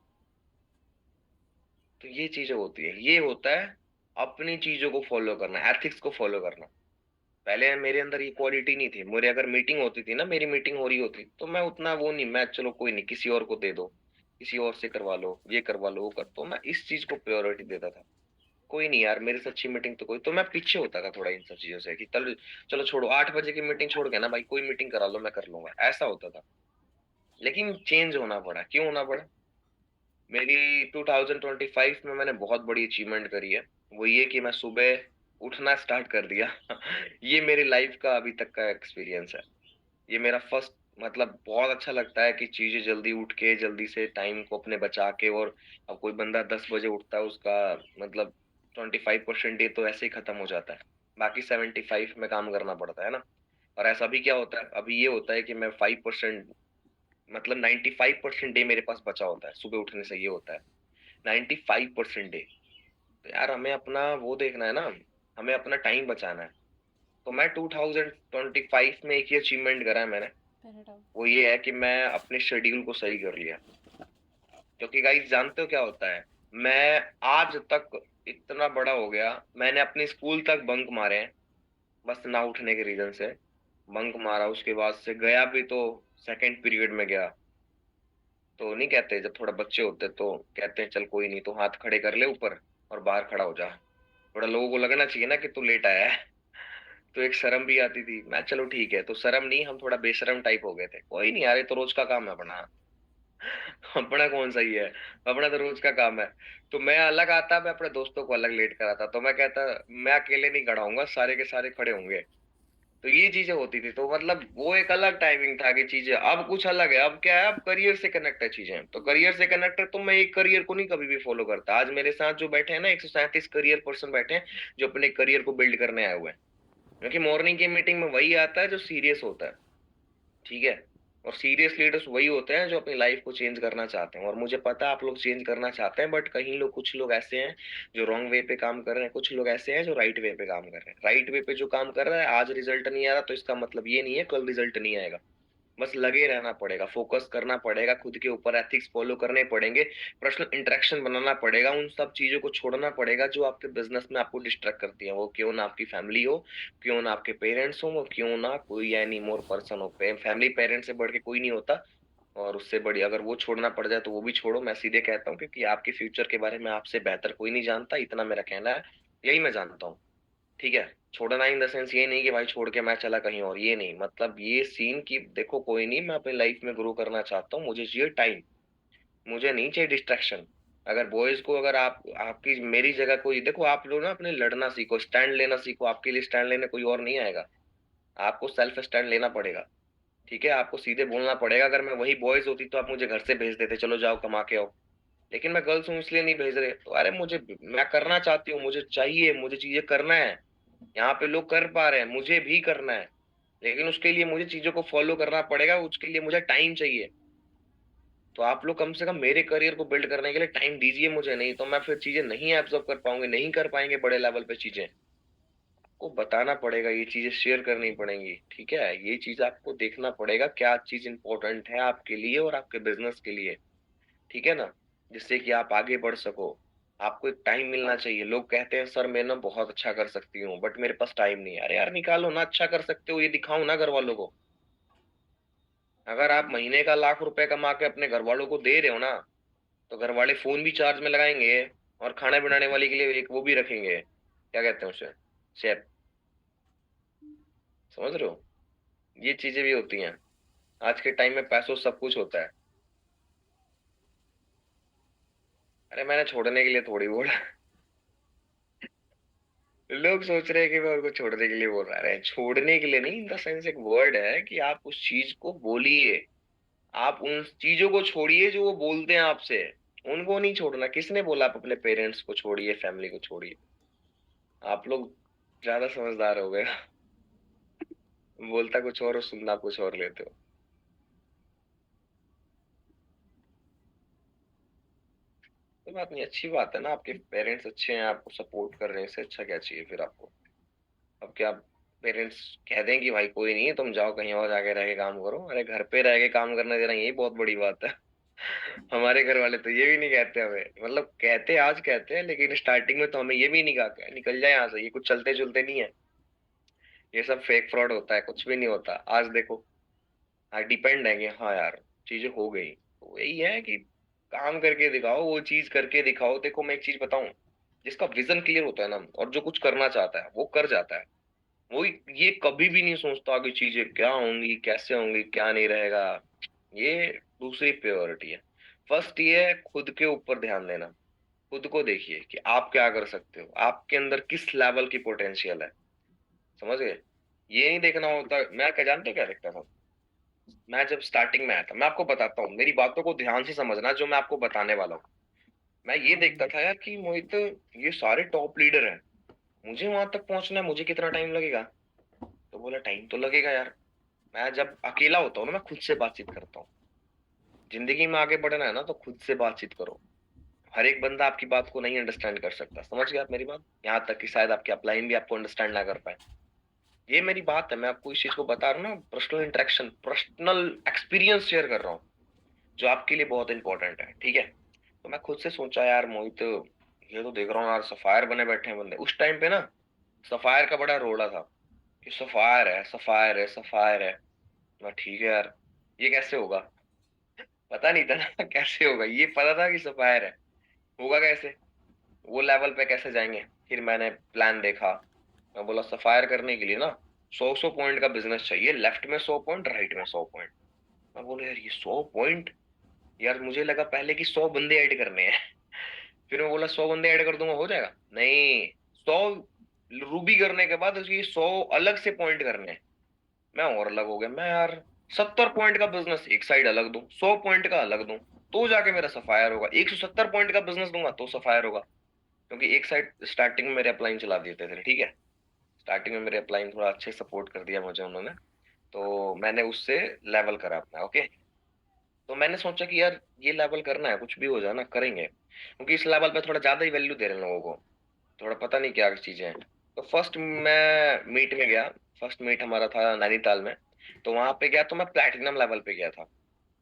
तो ये चीजें होती है, ये होता है अपनी चीजों को फॉलो करना, एथिक्स को फॉलो करना। पहले मेरे अंदर ये क्वालिटी नहीं थी। मेरे अगर मीटिंग होती थी ना, मेरी मीटिंग हो रही होती तो मैं उतना वो नहीं, मैं चलो कोई नहीं, किसी और को दे दो, किसी और से करवा लो, ये करवा लो, वो कर, तो मैं इस चीज को प्रायोरिटी देता था। कोई नहीं यार, मेरे से अच्छी मीटिंग तो कोई, तो मैं पीछे होता था थोड़ा इन सब चीजों से कि चलो चलो छोड़ो, 8 बजे की मीटिंग छोड़ के ना भाई कोई मीटिंग करा लो, मैं कर लूंगा, ऐसा होता था। लेकिन चेंज होना पड़ा, क्यों होना पड़ा? मेरी 2025 में मैंने बहुत बड़ी अचीवमेंट करी है। वो ये कि मैं सुबह उठना स्टार्ट कर दिया। ये मेरी लाइफ का अभी तक का एक्सपीरियंस है। ये मेरा फर्स्ट, मतलब बहुत अच्छा लगता है कि चीजें जल्दी उठ के जल्दी से टाइम को अपने बचा के। और अब कोई बंदा 10 बजे उठता है, उसका मतलब 25% डे तो ऐसे ही खत्म हो जाता है, बाकी 75 में काम करना पड़ता है ना। और ऐसा भी क्या होता है, अभी ये होता है कि मैं 5%, मतलब 95% डे मेरे पास बचा होता है सुबह उठने से। ये होता है 95% डे। तो यार हमें अपना वो देखना है ना, हमें अपना टाइम बचाना है। तो मैं 2025 में एक ही अचीवमेंट करा है मैंने, वो ये है कि मैं अपने शेड्यूल को सही कर लिया। क्योंकि गाइस जानते हो क्या होता है, मैं आज तक इतना बड़ा हो गया, मैंने अपने स्कूल तक बंक मारे हैं, बस ना उठने के रीजन से। बंक मारा, उसके बाद से गया भी तो सेकंड पीरियड में गया। तो नहीं कहते जब थोड़ा बच्चे होते तो कहते हैं चल कोई नहीं, तो हाथ खड़े कर ले ऊपर और बाहर खड़ा हो जा। थोड़ा लोगों को लगना चाहिए ना कि तू लेट आया है। तो एक शर्म भी आती थी। मैं चलो ठीक है, तो शर्म नहीं, हम थोड़ा बेशरम टाइप हो गए थे, कोई नहीं यार ये तो रोज का काम है अपना। अपना कौन सही है, अपना तो रोज का काम है। तो मैं अलग आता, मैं अपने दोस्तों को अलग लेट कराता, तो मैं कहता मैं अकेले नहीं खड़ा हूंगा, सारे के सारे खड़े होंगे। तो ये चीजें होती थी। तो मतलब वो एक अलग टाइमिंग था कि चीजें अब कुछ अलग है। अब क्या है, अब करियर से कनेक्ट है चीजें, तो करियर से कनेक्ट है तो मैं एक करियर को नहीं कभी भी फॉलो करता। आज मेरे साथ जो बैठे हैं ना, 137 करियर पर्सन बैठे हैं जो अपने करियर को बिल्ड करने आए हुए हैं। क्योंकि मॉर्निंग की मीटिंग में वही आता है जो सीरियस होता है, ठीक है। और सीरियस लीडर्स वही होते हैं जो अपनी लाइफ को चेंज करना चाहते हैं। और मुझे पता है आप लोग चेंज करना चाहते हैं, बट कहीं लोग, कुछ लोग ऐसे हैं जो रॉन्ग वे पे काम कर रहे हैं, कुछ लोग ऐसे हैं जो राइट वे पे काम कर रहे हैं। राइट वे पे जो काम कर रहा है, आज रिजल्ट नहीं आ रहा तो इसका मतलब ये नहीं है कल रिजल्ट नहीं आएगा। बस लगे रहना पड़ेगा, फोकस करना पड़ेगा खुद के ऊपर, एथिक्स फॉलो करने पड़ेंगे, पर्सनल इंटरेक्शन बनाना पड़ेगा, उन सब चीजों को छोड़ना पड़ेगा जो आपके बिजनेस में आपको डिस्ट्रैक्ट करती है। वो क्यों ना आपकी फैमिली हो, क्यों ना आपके पेरेंट्स हो, वो क्यों ना कोई एनी मोर पर्सन हो। फैमिली पेरेंट्स से बढ़ के कोई नहीं होता। और उससे बड़ी अगर वो छोड़ना पड़ जाए तो वो भी छोड़ो, मैं सीधे कहता हूँ, क्योंकि आपके फ्यूचर के बारे में आपसे बेहतर कोई नहीं जानता, इतना मेरा कहना है। यही मैं जानता हूँ, ठीक है। छोड़ना इन द सेंस ये नहीं कि भाई छोड़ के मैं चला कहीं और, ये नहीं, मतलब ये सीन की देखो, कोई नहीं, मैं अपनी लाइफ में ग्रो करना चाहता हूँ, मुझे चाहिए टाइम, मुझे नहीं चाहिए डिस्ट्रैक्शन। अगर बॉयज को, अगर आप आपकी मेरी जगह कोई, देखो आप लोग ना अपने लड़ना सीखो, स्टैंड लेना सीखो। आपके लिए स्टैंड लेने कोई और नहीं आएगा, आपको सेल्फ स्टैंड लेना पड़ेगा, ठीक है। आपको सीधे बोलना पड़ेगा। अगर मैं वही बॉयज होती तो आप मुझे घर से भेज देते, चलो जाओ कमा के आओ। लेकिन मैं गर्ल्स हूँ इसलिए नहीं भेज रहे। तो अरे मुझे, मैं करना चाहती हूँ, मुझे चाहिए, मुझे चीजें करना है। यहाँ पे लोग कर पा रहे हैं, मुझे भी करना है, लेकिन उसके लिए मुझे चीजों को फॉलो करना पड़ेगा, उसके लिए मुझे टाइम चाहिए। तो आप लोग कम से कम मेरे करियर को बिल्ड करने के लिए टाइम दीजिए मुझे, नहीं तो मैं फिर चीजें नहीं एब्जॉर्ब कर पाऊंगी, नहीं कर पाएंगे बड़े लेवल पे चीजें। आपको बताना पड़ेगा, ये चीजें शेयर करनी पड़ेंगी, ठीक है। ये चीज आपको देखना पड़ेगा क्या चीज इंपॉर्टेंट है आपके लिए और आपके बिजनेस के लिए, ठीक है ना, जिससे कि आप आगे बढ़ सको। आपको एक टाइम मिलना चाहिए। लोग कहते हैं सर मैं ना बहुत अच्छा कर सकती हूँ बट मेरे पास टाइम नहीं है। अरे यार निकालो ना, अच्छा कर सकते हो ये दिखाओ ना घर वालों को। अगर आप महीने का लाख रुपए कमा के अपने घर वालों को दे रहे हो ना, तो घर वाले फोन भी चार्ज में लगाएंगे और खाना बनाने वाले के लिए एक वो भी रखेंगे, क्या कहते हैं उसे, शेफ। समझ रहे हो, ये चीजें भी होती हैं। आज के टाइम में पैसों सब कुछ होता है। अरे मैंने छोड़ने के लिए थोड़ी बोला। लोग सोच रहे हैं कि मैं उनको छोड़ने के लिए बोल रहा है। अरे छोड़ने के लिए नहीं, इन द सेंस एक वर्ड है कि आप उस चीज को बोलिए, आप उन चीजों को छोड़िए जो वो बोलते हैं आपसे। उनको नहीं छोड़ना। किसने बोला आप अपने पेरेंट्स को छोड़िए, फैमिली को छोड़िए? आप लोग ज्यादा समझदार हो गए। बोलता कुछ और सुनना कुछ और लेते हो। कोई बात नहीं, अच्छी बात है ना, आपके पेरेंट्स अच्छे हैं, आपको सपोर्ट कर रहे हैं, इससे अच्छा क्या चाहिए फिर आपको। अब क्या पेरेंट्स कह दें कि भाई कोई नहीं तुम जाओ कहीं और जाके रह के काम करो, अरे घर पे रह के काम करने दे रहे हैं, यही बहुत बड़ी बात है। हमारे घर वाले तो ये भी नहीं कहते हमें, मतलब कहते आज कहते हैं, लेकिन स्टार्टिंग में तो हमें ये भी नहीं कहा कि निकल जाए यहाँ से, ये कुछ चलते चलते नहीं है, ये सब फेक फ्रॉड होता है, कुछ भी नहीं होता। आज देखो, हाँ डिपेंड है कि हाँ यार चीजें हो गई, तो यही है कि काम करके दिखाओ, वो चीज करके दिखाओ। देखो मैं एक चीज बताऊं, जिसका विजन क्लियर होता है ना और जो कुछ करना चाहता है वो कर जाता है। वो ये कभी भी नहीं सोचता कि चीजें क्या होंगी, कैसे होंगी, क्या नहीं रहेगा। ये दूसरी प्रायोरिटी है। फर्स्ट ये है खुद के ऊपर ध्यान देना। खुद को देखिए कि आप क्या कर सकते हो, आपके अंदर किस लेवल की पोटेंशियल है, समझ गए। ये नहीं देखना होता। मैं क्या जानते हो क्या देखता था, मैं जब स्टार्टिंग में आया था, मैं आपको बताता हूँ, मेरी बातों को ध्यान से समझना जो मैं आपको बताने वाला हूँ। मैं ये देखता था यार कि मोहित, ये सारे टॉप लीडर हैं, मुझे वहां तक पहुंचना है, मुझे कितना टाइम लगेगा। तो बोला टाइम तो लगेगा यार। मैं जब अकेला होता हूँ ना, मैं खुद से बातचीत करता हूँ। जिंदगी में आगे बढ़ना है ना, तो खुद से बातचीत करो। हर एक बंदा आपकी बात को नहीं अंडरस्टैंड कर सकता, समझ गए आप मेरी बात, यहाँ तक कि शायद आपके अपलाइन भी आपको अंडरस्टैंड ना कर पाए। ये मेरी बात है, मैं आपको इस चीज को बता रहा हूँ ना, personal interaction, personal experience share कर रहा हूँ, जो आपके लिए बहुत इंपॉर्टेंट है, ठीक है। तो मैं खुद से सोचा यार मोहित, ये तो देख रहा हूँ यार सफायर बने बैठे हैं बंदे। उस टाइम पे ना सफायर का बड़ा रोला था कि सफायर है, सफायर है, सफायर है। मैं ठीक है यार, ये कैसे होगा, पता नहीं था ना कैसे होगा, ये पता था कि सफायर है, होगा कैसे, वो लेवल पे कैसे जाएंगे। फिर मैंने प्लान देखा, मैं बोला सफायर करने के लिए ना 100 पॉइंट का बिजनेस चाहिए, लेफ्ट में 100 पॉइंट, राइट में 100 पॉइंट। मैं बोला यार ये 100 पॉइंट, यार मुझे लगा पहले कि 100 बंदे ऐड करने हैं। फिर मैं बोला 100 बंदे ऐड कर दूंगा हो जाएगा, नहीं, 100 रूबी करने के बाद उसकी 100 अलग से पॉइंट करने हैं। मैं और अलग हो गया, मैं यार 70 पॉइंट का बिजनेस एक साइड अलग दूं, 100 पॉइंट का अलग दूं, तो जाके मेरा सफायर होगा। 170 पॉइंट का बिजनेस दूंगा तो सफायर होगा। क्योंकि एक साइड स्टार्टिंग में मेरे अपलाइन चला देते थे, ठीक है। स्टार्टिंग में मेरे अपलाइन थोड़ा अच्छे सपोर्ट कर दिया मुझे उन्होंने, तो मैंने उससे लेवल करा अपना, ओके। तो मैंने सोचा कि यार ये लेवल करना है, कुछ भी हो जाए ना करेंगे, क्योंकि इस लेवल पे थोड़ा ज्यादा ही वैल्यू दे रहे हैं लोगों को, थोड़ा पता नहीं क्या चीजें हैं। तो फर्स्ट मैं मीट में गया, फर्स्ट मीट हमारा था नैनीताल में। तो वहां पे गया तो मैं प्लैटिनम लेवल पे गया था।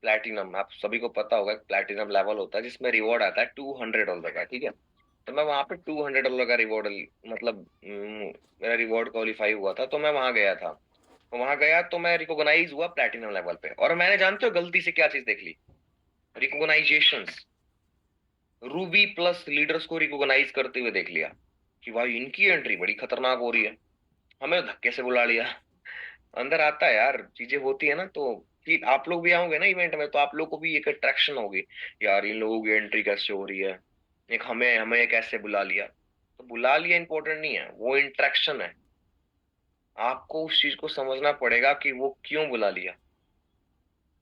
प्लैटिनम आप सभी को पता होगा, प्लैटिनम लेवल होता है जिसमें रिवॉर्ड आता है $200 का, ठीक है। तो मैं वहां पे $200 का रिवॉर्ड, मतलब मेरा रिवॉर्ड क्वालिफाई हुआ था, तो मैं वहां गया था। तो वहां गया तो मैं रिकॉग्नाइज हुआ प्लैटिनम लेवल पे, और मैंने जानते हो गलती से क्या चीज देख ली, रिकॉग्नाइजेशंस। रूबी प्लस लीडर्स को रिकॉग्नाइज करते हुए देख लिया कि भाई इनकी एंट्री बड़ी खतरनाक हो रही है, हमें धक्के से बुला लिया। अंदर आता है यार, चीजें होती है ना, तो कि आप लोग भी आओगे ना इवेंट में, तो आप लोग को भी एक अट्रैक्शन होगी, यार इन लोगों की एंट्री कैसे हो रही है, एक हमें हमें कैसे बुला लिया। तो बुला लिया इंपॉर्टेंट नहीं है, वो इंट्रैक्शन है। आपको उस चीज को समझना पड़ेगा कि वो क्यों बुला लिया,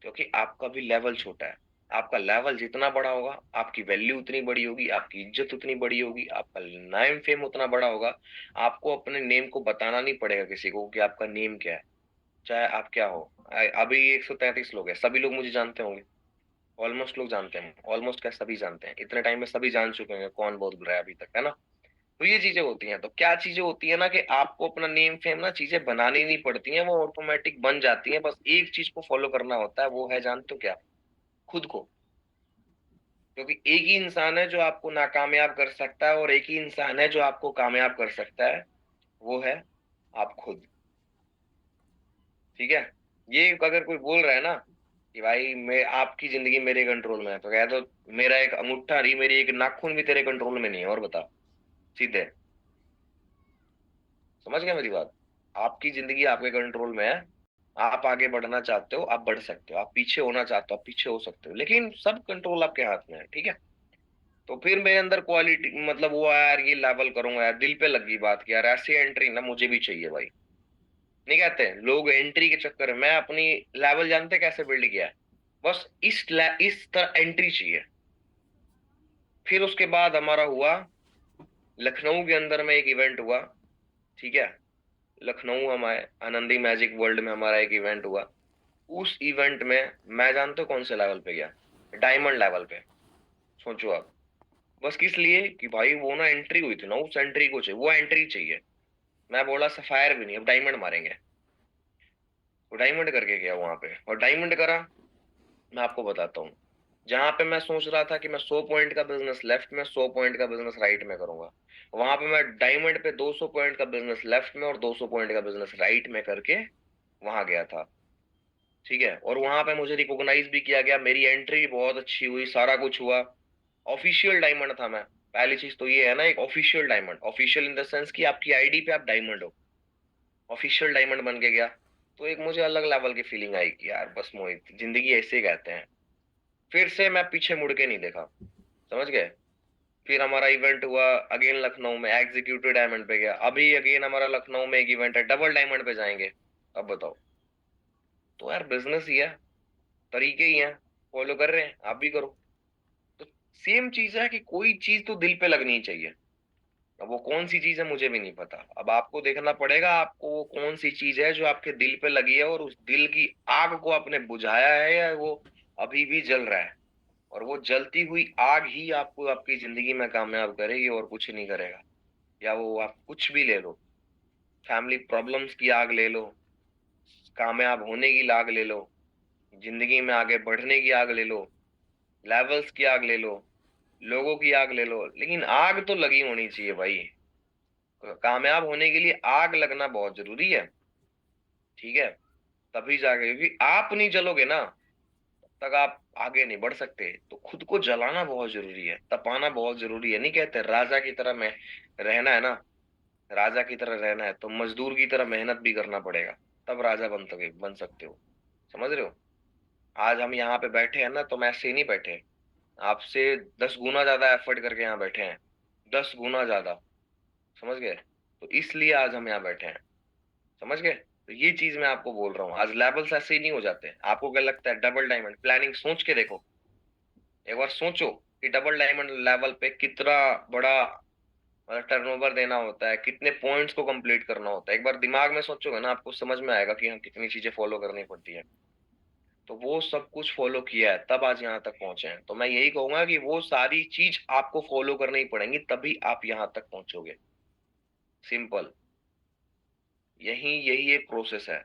क्योंकि आपका भी लेवल छोटा है। आपका लेवल जितना बड़ा होगा, आपकी वैल्यू उतनी बड़ी होगी, आपकी इज्जत उतनी बड़ी होगी, आपका नेम फेम उतना बड़ा होगा। आपको अपने नेम को बताना नहीं पड़ेगा किसी को कि आपका नेम क्या है, चाहे आप क्या हो। अभी 133 लोग हैं, सभी लोग मुझे जानते होंगे, ऑलमोस्ट लोग जानते हैं, ऑलमोस्ट क्या सभी जानते हैं, इतने टाइम में सभी जान चुके हैं कौन बोल रहा है अभी तक, है ना। तो ये चीजें होती हैं, तो क्या चीजें होती है ना कि आपको अपना नेम फेम ना चीजें बनानी नहीं पड़ती हैं, वो ऑटोमेटिक बन जाती हैं। बस एक चीज को फॉलो करना होता है, वो है जानते हो क्या, खुद को। क्योंकि एक ही इंसान है जो आपको नाकामयाब कर सकता है, और एक ही इंसान है जो आपको कामयाब कर सकता है, वो है आप खुद, ठीक है। ये अगर कोई बोल रहा है ना कि भाई मैं आपकी जिंदगी मेरे कंट्रोल में है, तो कह दो मेरा एक अंगूठा नहीं, मेरी एक नाखून भी तेरे कंट्रोल में नहीं है, और बता, सीधे। समझ गए मेरी बात। आपकी जिंदगी आपके कंट्रोल में है। आप आगे बढ़ना चाहते हो आप बढ़ सकते हो, आप पीछे होना चाहते हो आप पीछे हो सकते हो, लेकिन सब कंट्रोल आपके हाथ में है, ठीक है। तो फिर मेरे अंदर क्वालिटी, मतलब वो यार ये लेवल करूंगा यार, दिल पे लगी बात कि यार ऐसी एंट्री ना मुझे भी चाहिए भाई। नहीं कहते लोग एंट्री के चक्कर में, मैं अपनी लेवल जानते कैसे बिल्ड किया है, बस इस तरह एंट्री चाहिए। फिर उसके बाद हमारा हुआ लखनऊ के अंदर में एक इवेंट हुआ, ठीक है। लखनऊ हमारे आनंदी मैजिक वर्ल्ड में हमारा एक इवेंट हुआ। उस इवेंट में मैं जानते हो कौन से लेवल पे गया, डायमंड लेवल पे। सोचो आप, बस किस लिए कि भाई वो ना एंट्री हुई थी ना, उस एंट्री को चाहिए, वो एंट्री चाहिए। मैं बोला सफायर भी नहीं, अब डायमंड मारेंगे। वो डायमंड करके गया वहां पे और डायमंड करा। मैं आपको बताता हूँ, जहां पे मैं सोच रहा था कि मैं 100 पॉइंट का बिजनेस लेफ्ट में, 100 पॉइंट का बिजनेस राइट में करूंगा, वहां पे मैं डायमंड पे 200 पॉइंट का बिजनेस लेफ्ट में और 200 पॉइंट का बिजनेस राइट में करके वहां गया था। ठीक है, और वहां पे मुझे रिकॉग्नाइज भी किया गया, मेरी एंट्री भी बहुत अच्छी हुई, सारा कुछ हुआ। ऑफिशियल डायमंड था मैं। पहली चीज तो ये है ना, एक official diamond, official in the sense कि आपकी आईडी पे आप डायमंड हो, ऑफिशियल डायमंड बन के गया। तो एक मुझे अलग लेवल की फीलिंग आई कि यार बस मोहित, जिंदगी ऐसे ही कहते हैं। फिर से मैं पीछे मुड़ के नहीं देखा, समझ गए। फिर हमारा इवेंट हुआ अगेन लखनऊ में, एग्जीक्यूटिव डायमंड पे गया। अभी अगेन हमारा लखनऊ में एक इवेंट है, डबल डायमंड पे जाएंगे। अब बताओ। तो यार बिजनेस ही है, तरीके ही हैं, फॉलो कर रहे हैं, आप भी करो। तो सेम चीज है कि कोई चीज तो दिल पे लगनी चाहिए। अब वो कौन सी चीज है मुझे भी नहीं पता, अब आपको देखना पड़ेगा आपको वो कौन सी चीज है जो आपके दिल पे लगी है, और उस दिल की आग को आपने बुझाया है या वो अभी भी जल रहा है। और वो जलती हुई आग ही आपको आपकी जिंदगी में कामयाब करेगी और कुछ नहीं करेगा। या वो आप कुछ भी ले लो, फैमिली प्रॉब्लम्स की आग ले लो, कामयाब होने की आग ले लो, जिंदगी में आगे बढ़ने की आग ले लो, लेवल्स की आग ले लो, लोगों की आग ले लो, लेकिन आग तो लगी होनी चाहिए भाई। कामयाब होने के लिए आग लगना बहुत जरूरी है। ठीक है, तभी जाके, क्योंकि आप नहीं जलोगे ना तब तक आप आगे नहीं बढ़ सकते। तो खुद को जलाना बहुत जरूरी है, तपाना बहुत जरूरी है। नहीं कहते राजा की तरह में रहना है ना, राजा की तरह रहना है तो मजदूर की तरह मेहनत भी करना पड़ेगा, तब राजा बन सकते हो। समझ रहे हो। आज हम यहाँ पे बैठे हैं ना, तो हम ऐसे ही नहीं बैठे, आपसे 10 गुना ज्यादा एफर्ट करके यहाँ बैठे हैं, 10 गुना ज्यादा। समझ गए। तो इसलिए आज हम यहाँ बैठे हैं, समझ गए। तो ये चीज मैं आपको बोल रहा हूँ, आज लेवल्स ऐसे ही नहीं हो जाते। आपको क्या लगता है डबल डायमंड प्लानिंग सोच के देखो, एक बार सोचो कि डबल डायमंड लेवल पे कितना बड़ा मतलब टर्नओवर देना होता है, कितने पॉइंट्स को कंप्लीट करना होता है। एक बार दिमाग में सोचोगे ना, आपको समझ में आएगा कि हाँ कितनी चीजें फॉलो करनी पड़ती है। तो वो सब कुछ फॉलो किया है तब आज यहाँ तक पहुंचे हैं। तो मैं यही कहूंगा कि वो सारी चीज आपको फॉलो करनी पड़ेंगी, तभी आप यहाँ तक पहुंचोगे। सिंपल, यही यही एक प्रोसेस है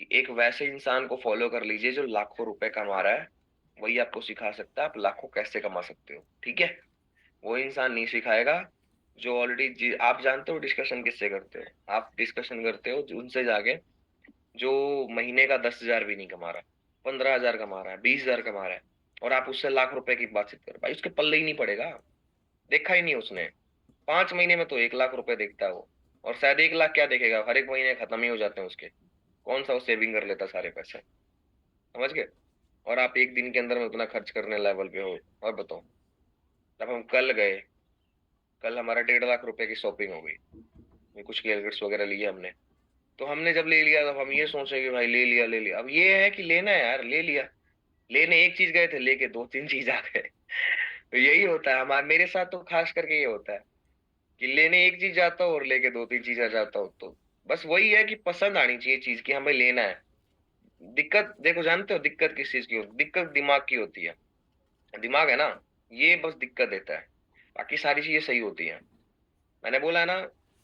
कि एक वैसे इंसान को फॉलो कर लीजिए जो लाखों रुपए कमा रहा है, वही आपको सिखा सकता है आप लाखों कैसे कमा सकते हो। ठीक है, वो इंसान नहीं सिखाएगा जो ऑलरेडी, आप जानते हो डिस्कशन किससे करते हो, आप डिस्कशन करते हो उनसे जाके जो महीने का 10,000 भी नहीं कमा रहा, 15,000 कमा रहा है, 20,000 कमा रहा है, और आप उससे लाख रुपए की बातचीत कर, भाई उसके पल्ले ही नहीं पड़ेगा। देखा ही नहीं उसने, 5 महीने में तो 1 लाख रुपए देखता है वो, और शायद 1 लाख क्या देखेगा, हर एक महीने खत्म ही हो जाते हैं उसके। कौन सा वो सेविंग कर लेता सारे पैसे, समझ गए। और आप एक दिन के अंदर में उतना खर्च करने लेवल पे हो। और बताओ, जब हम कल गए, कल हमारा 1.5 लाख रुपए की शॉपिंग हो गई, ये कुछ गैजेट्स वगैरह लिए हमने। तो हमने जब ले लिया, तब हम ये सोचे कि भाई ले लिया ले लिया। अब ये है कि लेना है यार, ले लिया। लेने एक चीज गए थे, लेके दो तीन चीज आ गए। तो यही होता है हमारे, मेरे साथ तो खास करके ये होता है कि लेने एक चीज जाता हूँ और लेके दो तीन चीज आ जाता हूँ। तो बस वही है कि पसंद आनी चाहिए चीज की, हमें लेना है। दिक्कत देखो, जानते हो दिक्कत किस चीज की होती, दिक्कत दिमाग की होती है। दिमाग है ना, ये बस दिक्कत देता है, बाकी सारी चीजें सही होती हैं। मैंने बोला है ना,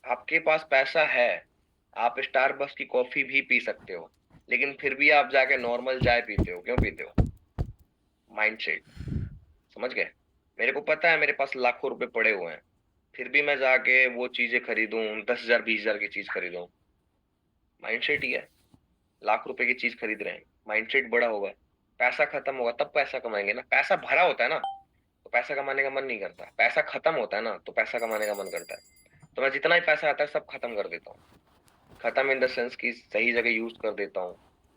आपके पास पैसा है, आप स्टारबक्स की कॉफी भी पी सकते हो, लेकिन फिर भी आप जाके नॉर्मल चाय पीते हो, क्यों पीते हो। माइंड सेट, समझ गए। मेरे को पता है मेरे पास लाखों रुपए पड़े हुए हैं, फिर भी मैं जाके वो चीजें खरीदूं, 10,000 20,000 की चीज खरीदूं। माइंड सेट ही है। लाख रुपए की चीज खरीद रहे हैं, माइंड सेट बड़ा होगा। पैसा खत्म होगा तब पैसा कमाएंगे ना, पैसा भरा होता है ना तो पैसा कमाने का मन नहीं करता, पैसा खत्म होता है ना तो पैसा कमाने का मन करता है। तो मैं जितना ही पैसा आता है सब खत्म कर देता हूँ। खत्म इन द सेंस कि सही जगह यूज कर देता हूँ,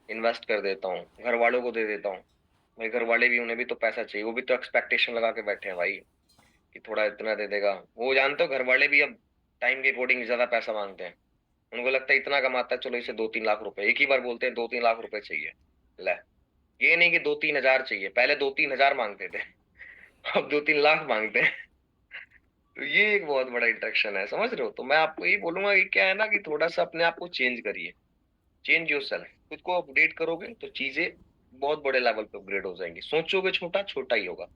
इन्वेस्ट कर देता हूँ, घर वालों को दे देता हूँ। भाई घर वाले भी, उन्हें भी तो पैसा चाहिए, वो भी तो एक्सपेक्टेशन लगा के बैठे हैं भाई कि थोड़ा इतना दे देगा। वो जानते हो घर वाले भी अब टाइम के अकॉर्डिंग ज्यादा पैसा मांगते हैं। उनको लगता है इतना कमाता है, चलो इसे 2-3 लाख रुपए, एक ही बार बोलते हैं 2-3 लाख रुपए चाहिए। ले, ये नहीं कि 2-3 हजार चाहिए, पहले 2-3 हजार मांगते थे, अब 2-3 लाख मांगते हैं। तो ये एक बहुत बड़ा इंटरेक्शन है, समझ रहे हो। तो मैं आपको यही बोलूंगा कि क्या है ना, कि थोड़ा सा अपने आप को चेंज करिए, चेंज योर सेल्फ। खुद को अपडेट करोगे तो चीजें बहुत बड़े लेवल पे अपग्रेड हो जाएंगी। सोचोगे छोटा, छोटा ही होगा।